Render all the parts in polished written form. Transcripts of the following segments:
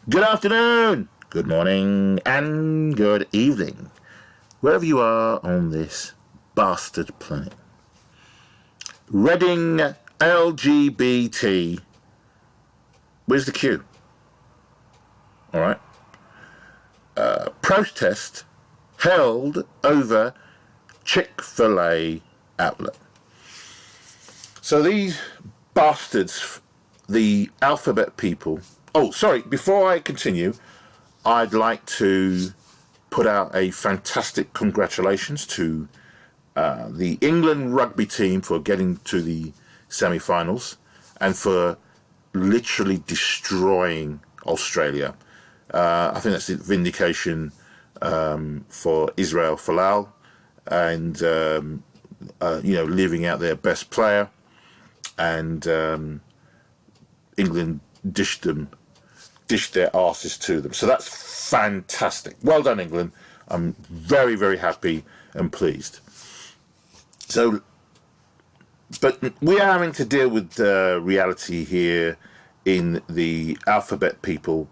Good afternoon, good morning, and good evening, wherever you are on this bastard planet. Reading LGBT. Where's the queue? All right. Protest held over Chick-fil-A outlet. So these bastards, the alphabet people. Oh, sorry, before I continue, I'd like to put out a fantastic congratulations to the England rugby team for getting to the semi-finals and for literally destroying Australia. I think that's a vindication for Israel Folau and, leaving out their best player. And England dished their asses to them. So that's fantastic. Well done, England. I'm very, very happy and pleased. So, but we are having to deal with reality here in the alphabet people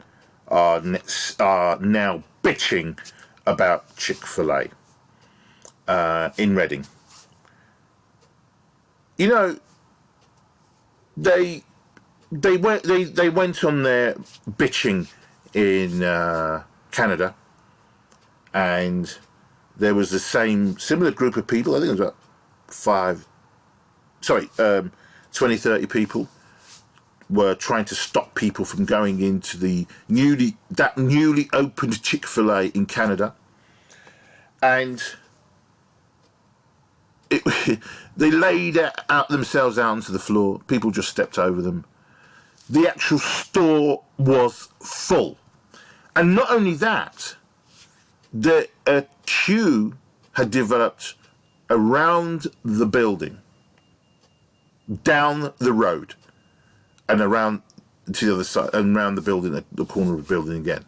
are now bitching about Chick-fil-A in Reading. You know, they went on their bitching in Canada, and there was the similar group of people. I think it was about 20, 30 people were trying to stop people from going into the newly opened Chick-fil-A in Canada, and they laid themselves out onto the floor. People just stepped over them. The actual store was full. And not only that, a queue had developed around the building, down the road, and around to the other side, and around the building, the corner of the building again.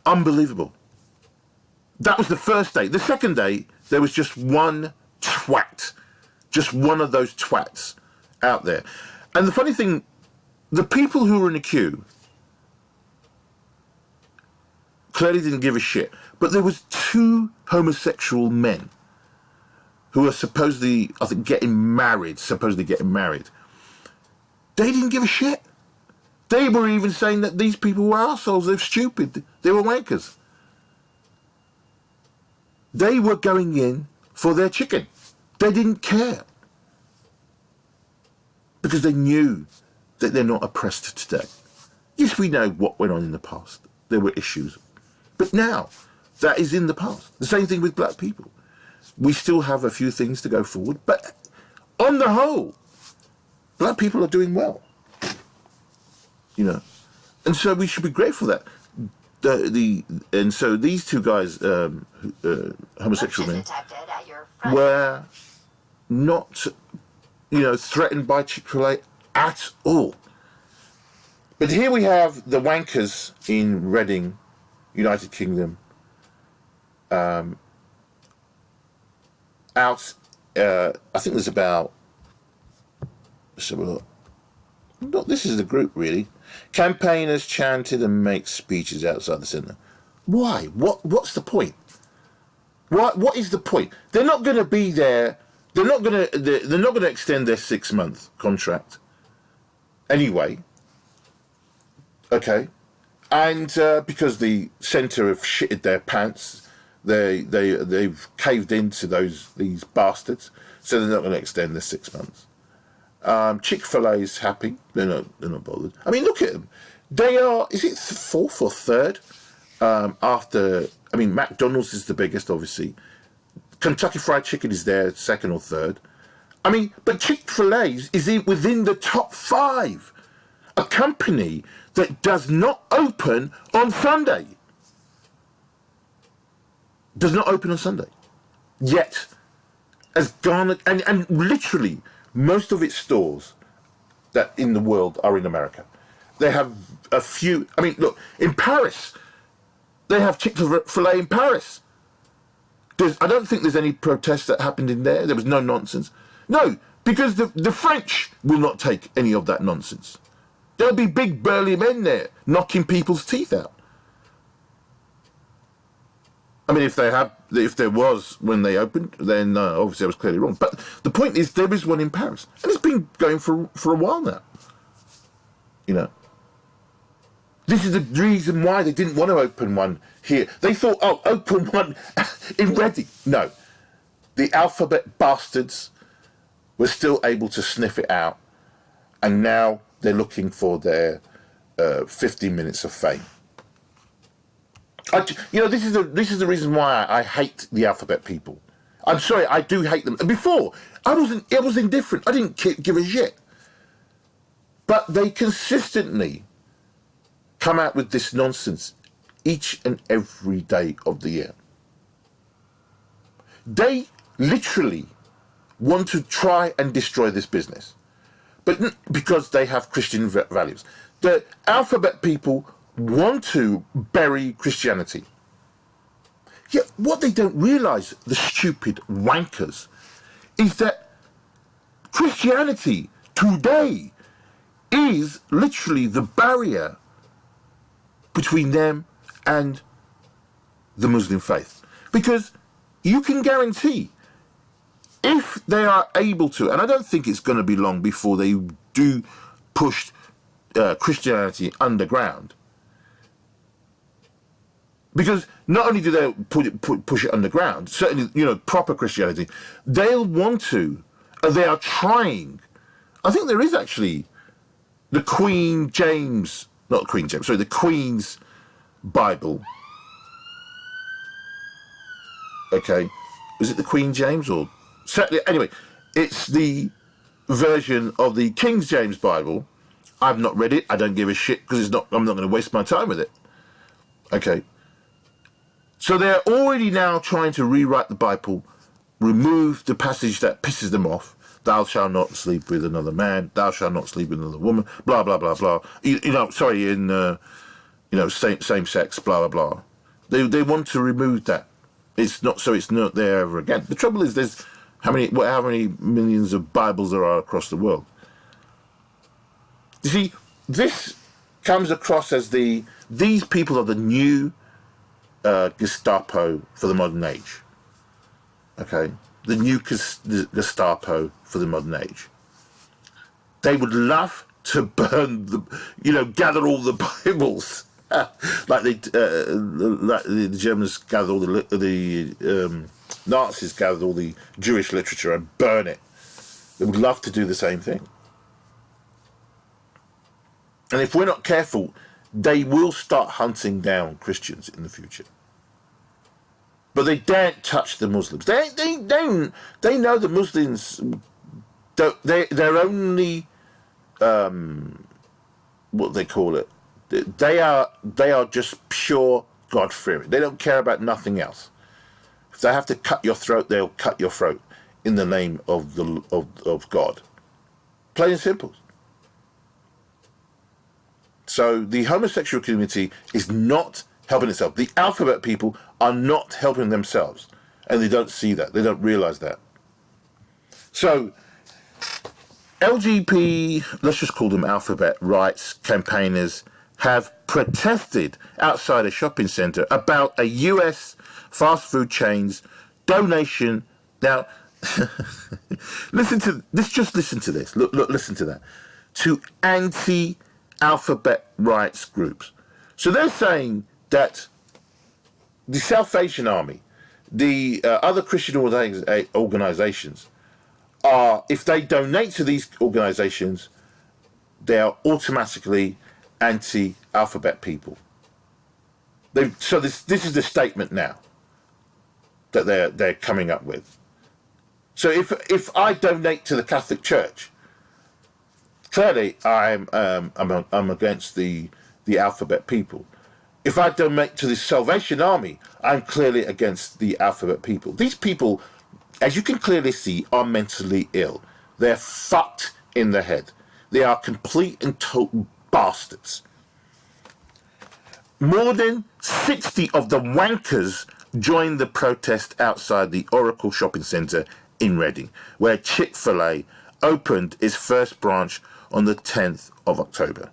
Unbelievable. That was the first day. The second day, there was just one twat. Just one of those twats out there. And the funny thing, the people who were in the queue clearly didn't give a shit. But there was two homosexual men who were supposedly getting married. They didn't give a shit. They were even saying that these people were assholes. They're stupid. They were wankers. They were going in for their chicken. They didn't care. Because they knew that they're not oppressed today. Yes, we know what went on in the past. There were issues. But now, that is in the past. The same thing with black people. We still have a few things to go forward, but on the whole, black people are doing well. You know. And so we should be grateful that and so these two guys, homosexual men, were not, threatened by Chick-fil-A at all. But here we have the wankers in Reading, United Kingdom, out. I think there's about. Let's have a look. No, this is the group really. Campaigners chanted and make speeches outside the centre. Why? What's the point? What is the point? They're not going to be there. They're not going to extend their 6-month contract. Anyway. Okay. And because the centre have shitted their pants, they've caved into these bastards, so they're not going to extend their 6 months. Chick-fil-A is happy. They're not bothered. I mean, look at them. They are. Is it fourth or third? After McDonald's is the biggest, obviously. Kentucky Fried Chicken is there, second or third. I mean, but Chick-fil-A is within the top 5. A company that does not open on Sunday. Does not open on Sunday. Yet, has garnered, and literally, most of its stores that in the world are in America. They have a few, look, in Paris, they have Chick-fil-A in Paris. I don't think there's any protests that happened in there. There was no nonsense. No, because the French will not take any of that nonsense. There'll be big burly men there knocking people's teeth out. I mean, if there was when they opened, then obviously I was clearly wrong. But the point is, there is one in Paris, and it's been going for a while now. You know, this is the reason why they didn't want to open one here. They thought, oh, open one in Reading. No, the alphabet bastards were still able to sniff it out, and now they're looking for their 15 minutes of fame. This is the reason why I hate the alphabet people. I'm sorry, I do hate them. Before, I was indifferent. I didn't give a shit. But they consistently come out with this nonsense each and every day of the year. They literally want to try and destroy this business, but because they have Christian values. The alphabet people want to bury Christianity. Yet what they don't realise, the stupid wankers, is that Christianity today is literally the barrier between them and the Muslim faith. Because you can guarantee, if they are able to, and I don't think it's going to be long before they do push Christianity underground, because not only do they push it underground, certainly, proper Christianity, they'll want to, they are trying. I think there is actually the Queen's Bible. Okay, is it the Queen James or certainly? Anyway, it's the version of the King James Bible. I've not read it. I don't give a shit because it's not. I'm not going to waste my time with it. Okay. So they're already now trying to rewrite the Bible, remove the passage that pisses them off. Thou shalt not sleep with another man. Thou shalt not sleep with another woman. Blah blah blah blah. Same sex. Blah blah blah. They want to remove that. It's not there ever again. The trouble is, there's how many millions of Bibles there are across the world. You see, this comes across as these people are the new Gestapo for the modern age. Okay, the new Gestapo for the modern age. They would love to burn gather all the Bibles, like the Germans gathered all the Nazis gathered all the Jewish literature and burn it. They would love to do the same thing. And if we're not careful, they will start hunting down Christians in the future. But they daren't touch the Muslims. They know the Muslims. They're only what they call it. They are just pure God-fearing. They don't care about nothing else. If they have to cut your throat, they'll cut your throat in the name of God. Plain and simple. So the homosexual community is not helping itself. The alphabet people are not helping themselves. And they don't see that. They don't realise that. So LGBT, let's just call them alphabet rights campaigners, have protested outside a shopping centre about a US fast food chain's donation. Now, listen to this. Just listen to this. Look, listen to that. To anti-alphabet rights groups. So they're saying that the Salvation Army, the other Christian organisations, are, if they donate to these organisations, they are automatically anti-alphabet people. So this is the statement now that they're coming up with. So if I donate to the Catholic Church, clearly I'm against the alphabet people. If I donate to the Salvation Army, I'm clearly against the alphabet people. These people, as you can clearly see, are mentally ill. They're fucked in the head. They are complete and total bastards. More than 60 of the wankers joined the protest outside the Oracle Shopping Centre in Reading, where Chick-fil-A opened its first branch on the 10th of October.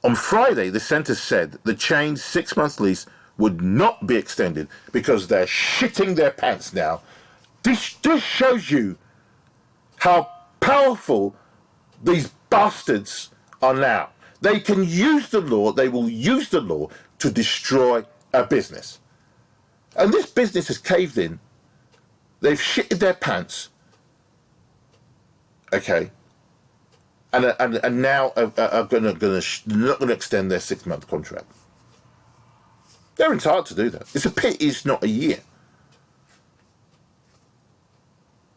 On Friday, the centre said the chain's 6-month lease would not be extended because they're shitting their pants now. This shows you how powerful these bastards are now. They can use the law, they will use the law to destroy a business. And this business has caved in. They've shitted their pants. Okay. And now are not going to extend their 6-month contract. They're entitled to do that. It's a pity it's not a year.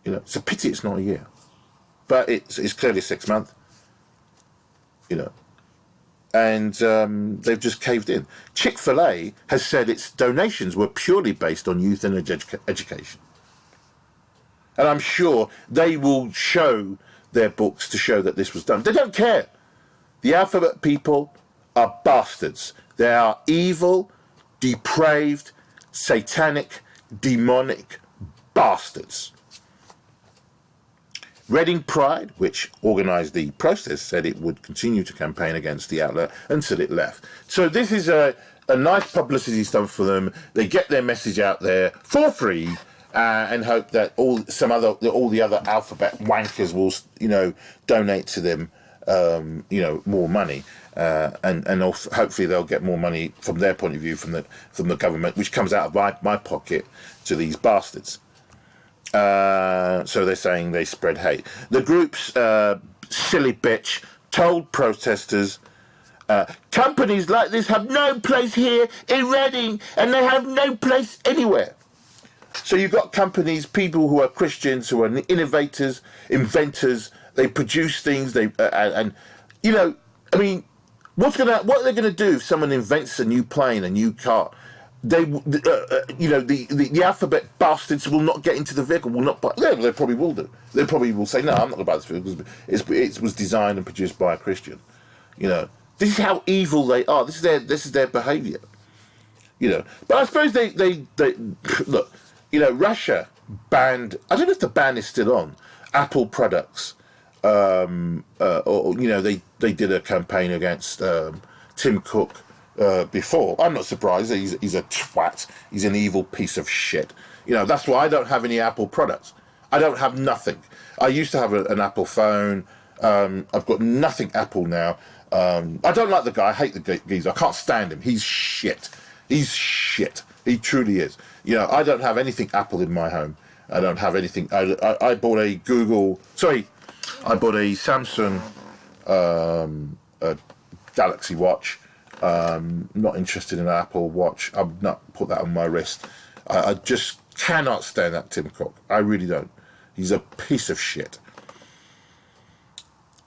You know, it's a pity it's not a year. But it's clearly 6 months. You know. And they've just caved in. Chick-fil-A has said its donations were purely based on youth and education. And I'm sure they will show their books to show that this was done. They don't care. The alphabet people are bastards. They are evil, depraved, satanic, demonic bastards. Reading Pride, which organised the protest, said it would continue to campaign against the outlet until it left. So this is a nice publicity stunt for them. They get their message out there for free, and hope that all the other alphabet wankers will, you know, donate to them, you know, more money, and also hopefully they'll get more money from their point of view from the government, which comes out of my pocket to these bastards. So they're saying they spread hate. The group's silly bitch told protesters, companies like this have no place here in Reading, and they have no place anywhere. So you've got companies, people who are Christians, who are innovators, inventors. They produce things. And you know, I mean, what are they going to do if someone invents a new plane, a new car? You know, the alphabet bastards will not get into the vehicle. Will not buy. They probably will do. They probably will say, no, I'm not going to buy this vehicle because it was designed and produced by a Christian. You know, this is how evil they are. This is their behaviour. You know, but I suppose they look. You know, Russia banned, I don't know if the ban is still on, Apple products. Or, you know, they did a campaign against Tim Cook before. I'm not surprised. He's a twat. He's an evil piece of shit. You know, that's why I don't have any Apple products. I don't have nothing. I used to have an Apple phone. I've got nothing Apple now. I don't like the guy. I hate the geezer. I can't stand him. He's shit. He's shit. He truly is. You know, I don't have anything Apple in my home. I don't have anything. I bought a Samsung Galaxy Watch. Not interested in an Apple Watch. I'm not put that on my wrist. I just cannot stand that Tim Cook. I really don't. He's a piece of shit.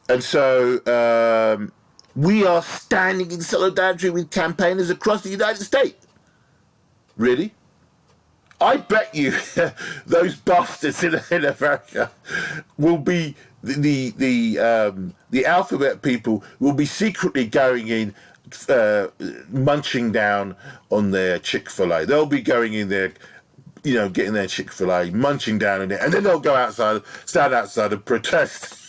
And so we are standing in solidarity with campaigners across the United States. Really? I bet you those bastards in America will be the alphabet people will be secretly going in, munching down on their Chick-fil-A. They'll be going in there, you know, getting their Chick-fil-A, munching down on it, and then they'll go outside, stand outside and protest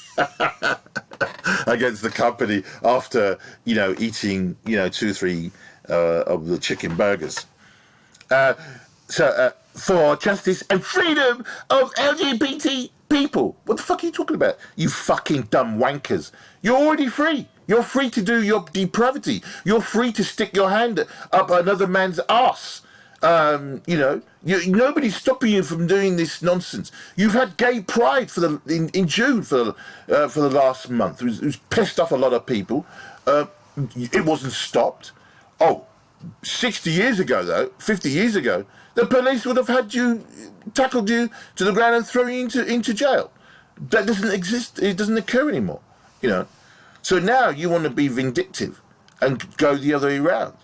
against the company after, you know, eating, you know, 2 or 3 of the chicken burgers. For justice and freedom of LGBT people. What the fuck are you talking about? You fucking dumb wankers. You're already free. You're free to do your depravity. You're free to stick your hand up another man's arse. You know, nobody's stopping you from doing this nonsense. You've had gay pride in June for the last month. It was pissed off a lot of people. It wasn't stopped. 60 years ago, though, 50 years ago, the police would have tackled you to the ground and thrown you into jail. That doesn't exist. It doesn't occur anymore. You know. So now you want to be vindictive and go the other way around.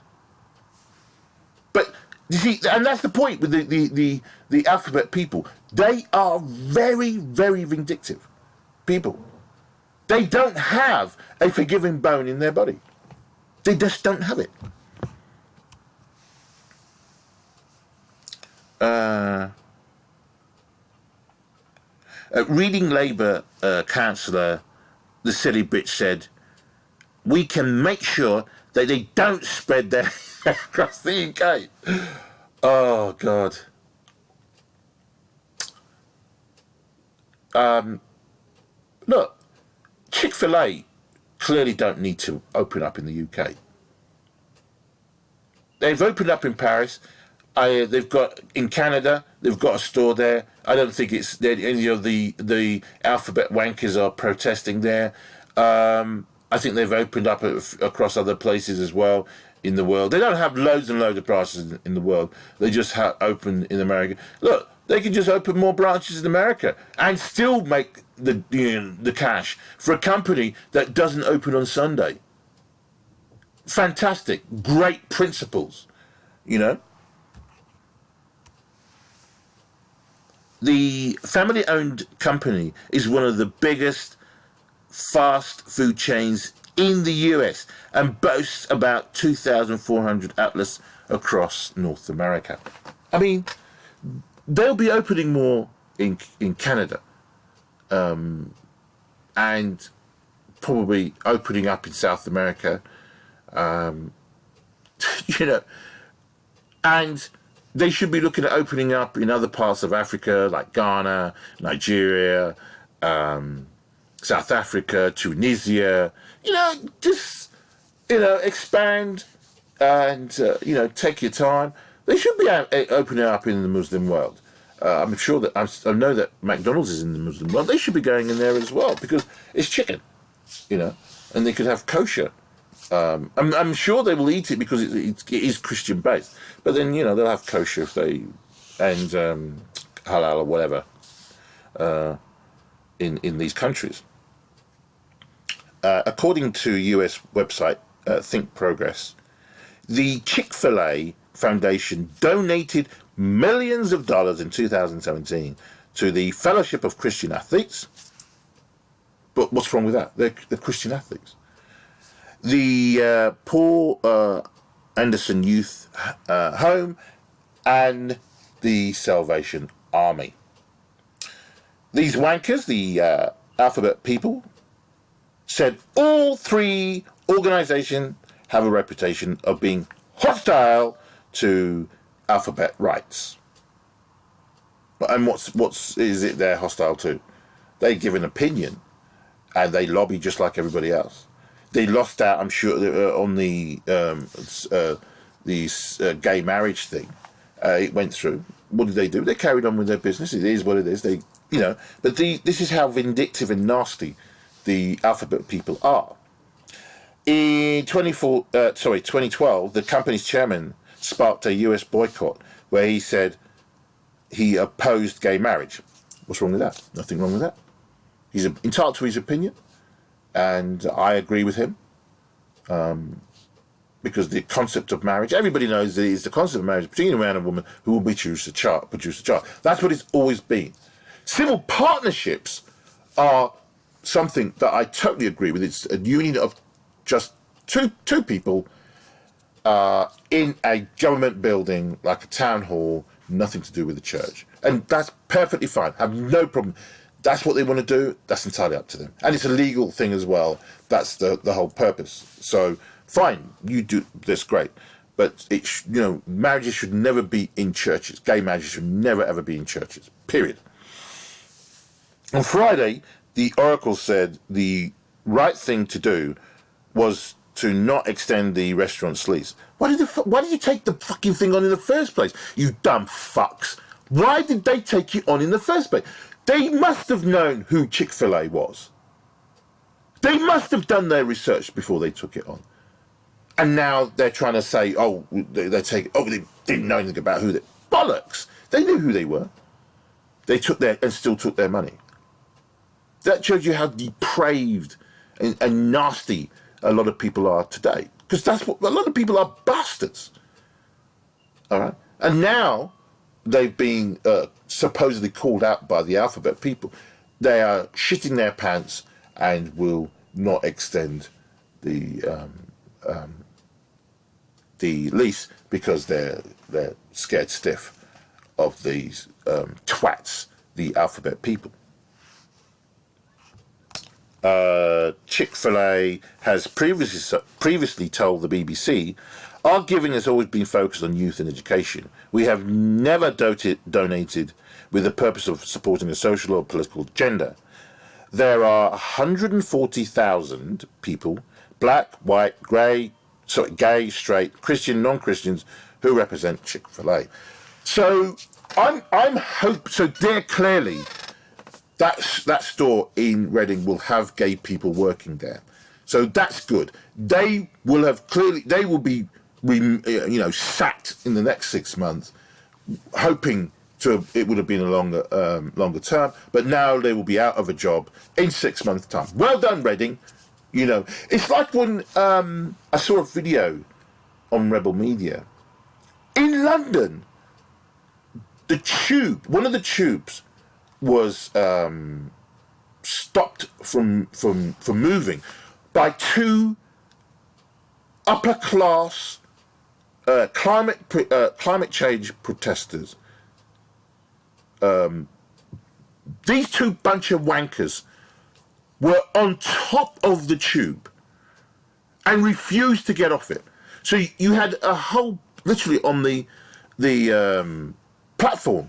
But you see, and that's the point with the alphabet people. They are very, very vindictive people. They don't have a forgiving bone in their body. They just don't have it. Reading Labour councillor, the silly bitch, said, we can make sure that they don't spread their across the UK. Oh, God. Look, Chick-fil-A clearly don't need to open up in the UK. They've opened up in Paris. They've got in Canada. They've got a store there. I don't think it's any of the alphabet wankers are protesting there. I think they've opened up across other places as well in the world. They don't have loads and loads of branches in the world. They just open in America. Look, they can just open more branches in America and still make the cash for a company that doesn't open on Sunday. Fantastic, great principles, you know. The family-owned company is one of the biggest fast food chains in the US and boasts about 2,400 outlets across North America. I mean, they'll be opening more in Canada, and probably opening up in South America, you know, and they should be looking at opening up in other parts of Africa like Ghana, Nigeria, South Africa, Tunisia, you know, just, you know, expand and, you know, take your time. They should be opening up in the Muslim world. I'm sure that, I know that McDonald's is in the Muslim world. They should be going in there as well because it's chicken, you know, and they could have kosher. I'm sure they will eat it because it is Christian based, but then, you know, they'll have kosher if they, and halal or whatever, in these countries. According to US website Think Progress, the Chick-fil-A Foundation donated millions of dollars in 2017 to the Fellowship of Christian Athletes. But what's wrong with that? They're Christian athletes. The Paul Anderson Youth Home and the Salvation Army. These wankers, the alphabet people, said all three organizations have a reputation of being hostile to alphabet rights. And what's is it they're hostile to? They give an opinion and they lobby just like everybody else. They lost out, I'm sure, on the gay marriage thing. It went through. What did they do? They carried on with their business. It is what it is. They, you know, but this is how vindictive and nasty the alphabet people are. In 2012, the company's chairman sparked a US boycott where he said he opposed gay marriage. What's wrong with that? Nothing wrong with that. He's entitled to his opinion, and I agree with him, because the concept of marriage, everybody knows that it's the concept of marriage between a man and a woman who will produce a child. That's what it's always been. Civil partnerships are something that I totally agree with. It's a union of just two people in a government building, like a town hall, nothing to do with the church. And that's perfectly fine. I have no problem. That's what they want to do. That's entirely up to them. And it's a legal thing as well. That's the whole purpose. So fine, you do, that's great. But you know, marriages should never be in churches. Gay marriages should never ever be in churches. Period. On Friday, the Oracle said the right thing to do was to not extend the restaurant's lease. Why did you take the fucking thing on in the first place? You dumb fucks. Why did they take it on in the first place? They must have known who Chick-fil-A was. They must have done their research before they took it on. And now they're trying to say, they didn't know anything about who they... Bollocks! They knew who they were. They took and still took their money. That shows you how depraved and nasty a lot of people are today. Because that's what... A lot of people are bastards. All right? And now they've been supposedly called out by the alphabet people. They are shitting their pants and will not extend the lease because they're scared stiff of these twats, the alphabet people. Chick-fil-A has previously told the BBC, our giving has always been focused on youth and education. We have never donated with the purpose of supporting a social or political agenda. There are 140,000 people, black, white, gay, straight, Christian, non-Christians, who represent Chick-fil-A. So so they're clearly, that store in Reading will have gay people working there. So that's good. They will be sacked in the next 6 months, hoping it would have been a longer term, but now they will be out of a job in 6 months' time. Well done, Reading. It's like when I saw a video on Rebel Media in London. One of the tubes was stopped from moving by two upper class climate change protesters. These two bunch of wankers were on top of the tube and refused to get off it. So you had a whole, literally on the platform,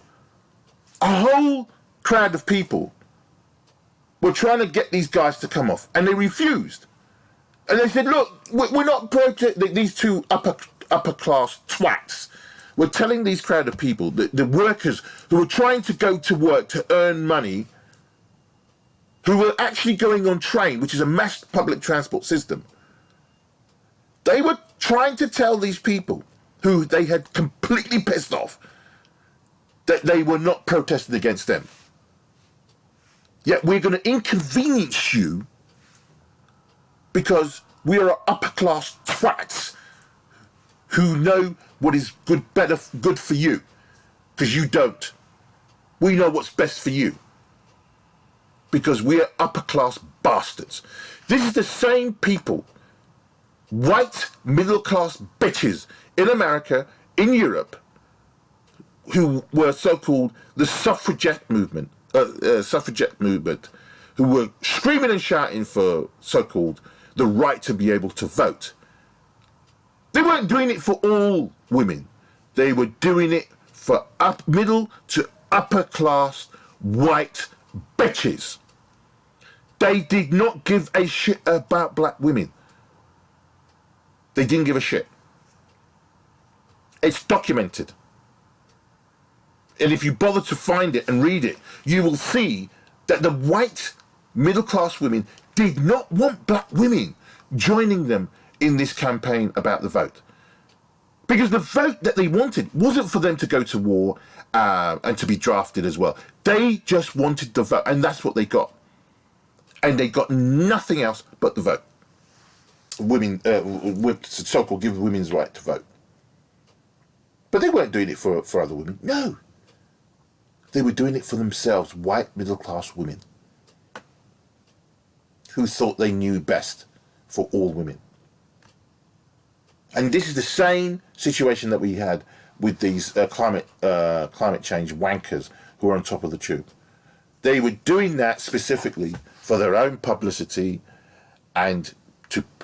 a whole crowd of people were trying to get these guys to come off, and they refused. And they said, look, we're not protecting these two upper class twats. We're telling these crowd of people, the workers who were trying to go to work to earn money, who were actually going on train, which is a mass public transport system. They were trying to tell these people who they had completely pissed off that they were not protesting against them. Yet we're going to inconvenience you because we are upper class twats who know what is good for you, because you don't. We know what's best for you, because we are upper class bastards. This is the same people, white middle class bitches in America, in Europe, who were so-called the suffragette movement, who were screaming and shouting for so-called the right to be able to vote. They weren't doing it for all women. They were doing it for middle to upper class white bitches. They did not give a shit about black women. They didn't give a shit. It's documented. And if you bother to find it and read it, you will see that the white middle-class women did not want black women joining them in this campaign about the vote. Because the vote that they wanted wasn't for them to go to war and to be drafted as well. They just wanted the vote, and that's what they got. And they got nothing else but the vote. Women, so-called give women's right to vote. But they weren't doing it for other women. No. They were doing it for themselves, white middle-class women who thought they knew best for all women. And this is the same situation that we had with these climate change wankers who are on top of the tube. They were doing that specifically for their own publicity, and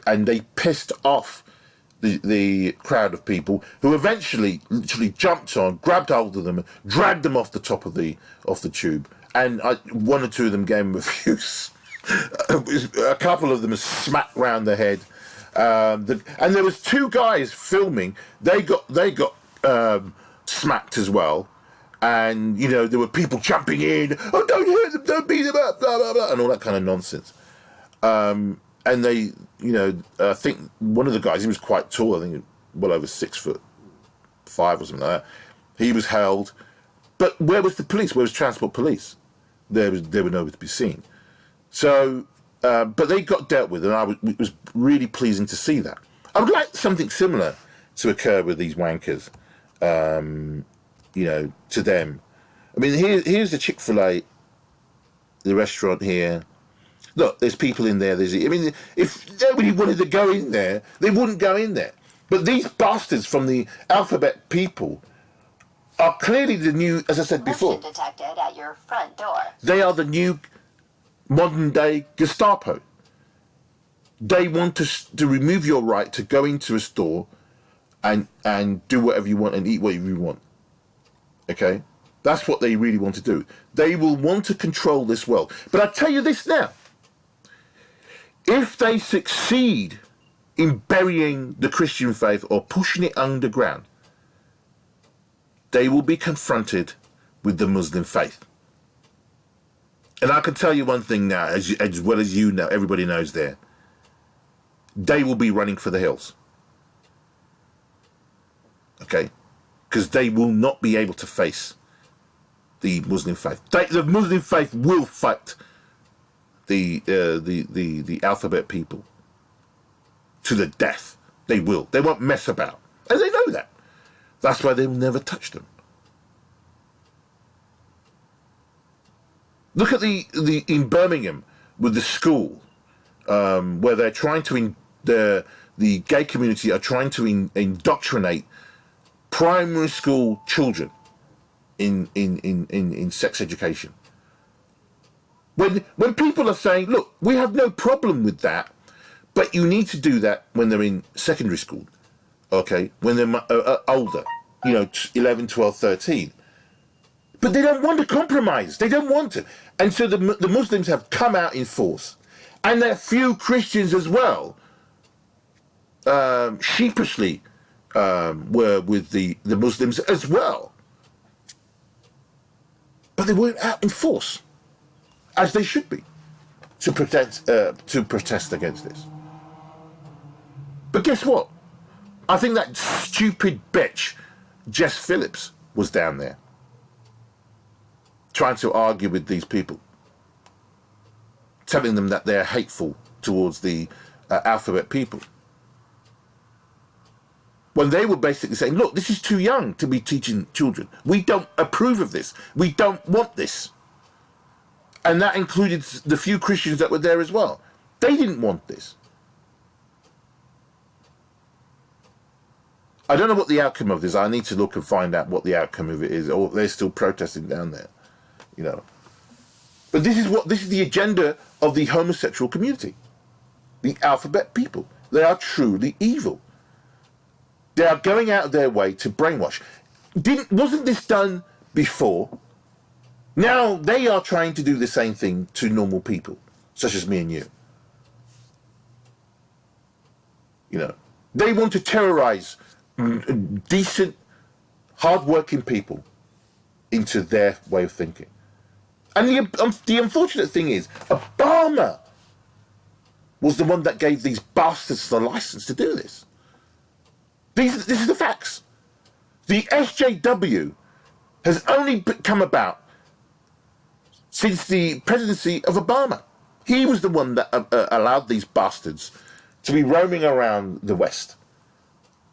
they pissed off the crowd of people who eventually literally jumped on, grabbed hold of them, dragged them off the top of the tube, and one or two of them gave them a few. A couple of them smacked round the head, and there was two guys filming. They got smacked as well, and there were people jumping in. Oh, don't hurt them! Don't beat them up! Blah blah blah, and all that kind of nonsense. And they, I think one of the guys, he was quite tall, I think well over 6'5" or something like that. He was held, but where was the police? Where was transport police? They were nowhere to be seen. So, but they got dealt with, and it was really pleasing to see that. I would like something similar to occur with these wankers, to them. I mean, here's the Chick-fil-A, the restaurant here. Look, there's people in there. If nobody wanted to go in there, they wouldn't go in there. But these bastards from the alphabet people are clearly the new, as I said before. Motion detected at your front door. They are the new modern day Gestapo. They want to remove your right to go into a store and do whatever you want and eat whatever you want. Okay? That's what they really want to do. They will want to control this world. But I tell you this now. If they succeed in burying the Christian faith or pushing it underground, they will be confronted with the Muslim faith. And I can tell you one thing now, as well as you know, everybody knows there, they will be running for the hills. Okay? Because they will not be able to face the Muslim faith. The Muslim faith will fight the alphabet people to the death. They will. They won't mess about. And they know that. That's why they will never touch them. Look at the in Birmingham with the school where they're trying to the gay community are trying to indoctrinate primary school children in sex education. When people are saying, look, we have no problem with that, but you need to do that when they're in secondary school, okay, when they're older, 11, 12, 13. But they don't want to compromise. They don't want to. And so the Muslims have come out in force. And there are few Christians as well, sheepishly, were with the Muslims as well. But they weren't out in force, as they should be, to protest against this. But guess what? I think that stupid bitch, Jess Phillips, was down there, trying to argue with these people, telling them that they're hateful towards the alphabet people. When they were basically saying, look, this is too young to be teaching children. We don't approve of this. We don't want this. And that included the few Christians that were there as well. They didn't want this. I don't know what the outcome of this is. I need to look and find out what the outcome of it is. Or they're still protesting down there, But this is the agenda of the homosexual community. The alphabet people. They are truly evil. They are going out of their way to brainwash. Wasn't this done before? Now they are trying to do the same thing to normal people, such as me and you. They want to terrorize decent, hard-working people into their way of thinking. And the unfortunate thing is, Obama was the one that gave these bastards the license to do this. This is the facts. The SJW has only come about since the presidency of Obama. He was the one that allowed these bastards to be roaming around the West.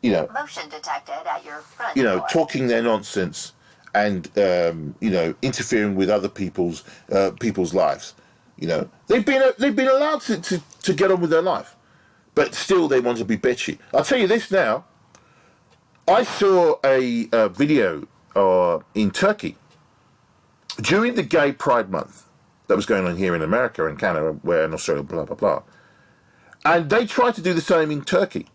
Motion detected at your front door. Talking their nonsense and interfering with other people's lives. They've been allowed to get on with their life, but still they want to be bitchy. I'll tell you this now. I saw a video in Turkey during the Gay Pride Month that was going on here in America and Canada, and Australia, blah blah blah, and they tried to do the same in Turkey.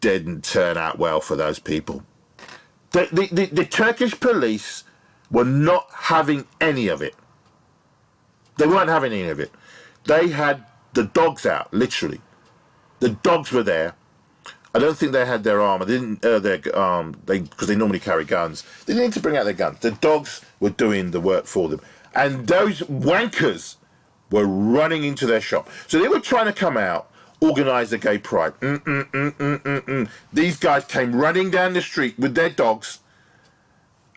Didn't turn out well for those people. The Turkish police were not having any of it. They weren't having any of it. They had the dogs out, literally. The dogs were there. I don't think they had their armor. They didn't because they normally carry guns. They didn't need to bring out their guns. The dogs were doing the work for them, and those wankers were running into their shop. So they were trying to come out, organise a gay pride. These guys came running down the street with their dogs,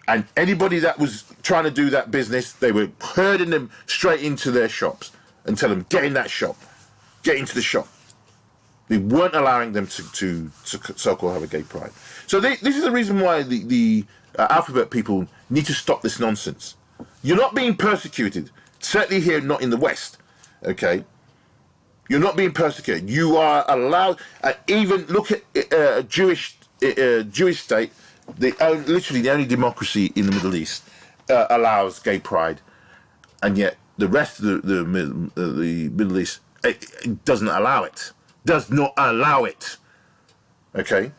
and anybody that was trying to do that business, they were herding them straight into their shops and telling them, get in that shop, get into the shop. They weren't allowing them to so-called have a gay pride. So this is the reason why the alphabet people need to stop this nonsense. You're not being persecuted. Certainly here, not in the West, okay? You're not being persecuted. You are allowed, even look at a Jewish state, literally the only democracy in the Middle East, allows gay pride, and yet the rest of the Middle East it doesn't allow it. Does not allow it. Okay?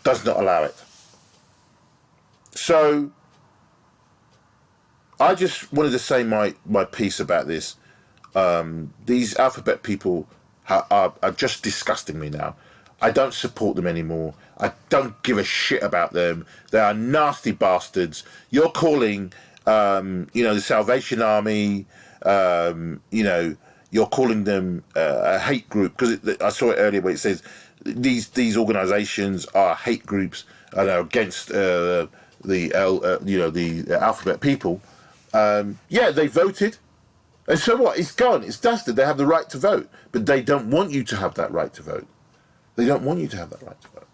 Does not allow it. So I just wanted to say my piece about this. These alphabet people are just disgusting me now. I don't support them anymore. I don't give a shit about them. They are nasty bastards. You're calling, the Salvation Army, you're calling them a hate group, because I saw it earlier where it says these organisations are hate groups and are against the alphabet people. They voted. And so what? It's gone. It's dusted. They have the right to vote. But they don't want you to have that right to vote. They don't want you to have that right to vote.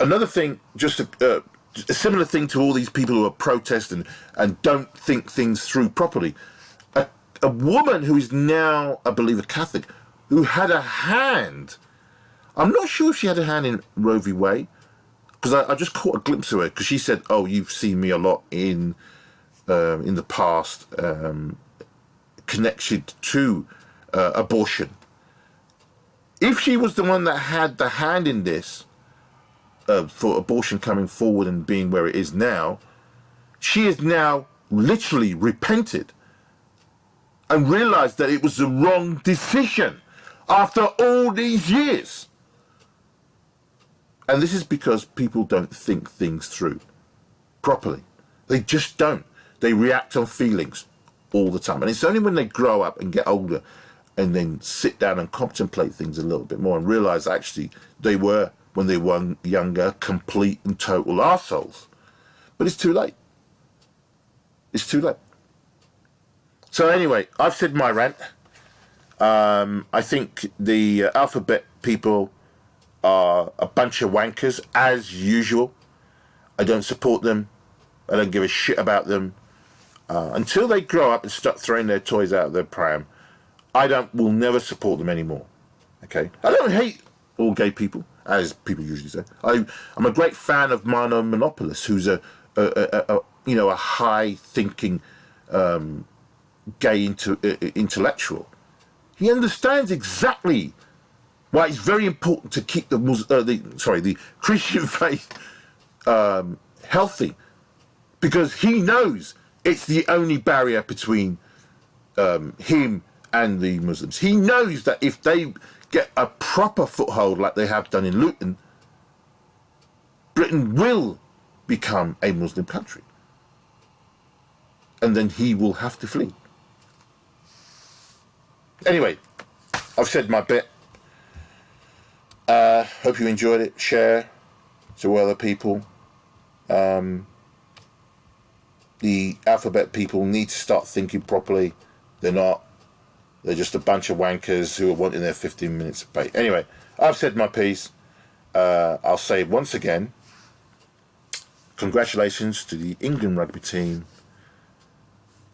Another thing, just a similar thing to all these people who are protesting and don't think things through properly. A woman who is now, I believe, a Catholic, who had a hand. I'm not sure if she had a hand in Roe v. Wade, because I just caught a glimpse of her, because she said, "Oh, you've seen me a lot in the past, connected to abortion." If she was the one that had the hand in this for abortion coming forward and being where it is now, she has now literally repented and realised that it was the wrong decision after all these years. And this is because people don't think things through properly. They just don't. They react on feelings all the time. And it's only when they grow up and get older and then sit down and contemplate things a little bit more and realise actually they were, when they were younger, complete and total arseholes. But it's too late. It's too late. So anyway, I've said my rant. I think the alphabet people are a bunch of wankers, as usual. I don't support them. I don't give a shit about them. Until they grow up and start throwing their toys out of their pram, will never support them anymore. Okay? I don't hate all gay people, as people usually say. I'm a great fan of Mano Monopolis, who's a high-thinking gay intellectual. He understands exactly why it's very important to keep the Christian faith healthy, because he knows it's the only barrier between him and the Muslims. He knows that if they get a proper foothold like they have done in Luton, Britain will become a Muslim country. And then he will have to flee. Anyway, I've said my bit. Hope you enjoyed it. Share to other people. The alphabet people need to start thinking properly. They're not. They're just a bunch of wankers who are wanting their 15 minutes of bait. Anyway, I've said my piece. I'll say once again, congratulations to the England rugby team.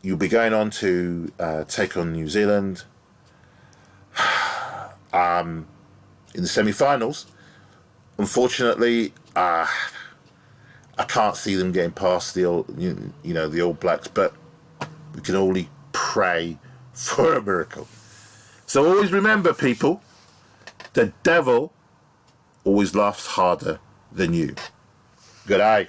You'll be going on to take on New Zealand in the semi-finals. Unfortunately, I can't see them getting past the All Blacks, but we can only pray for a miracle. So always remember, people, the devil always laughs harder than you. Good eye.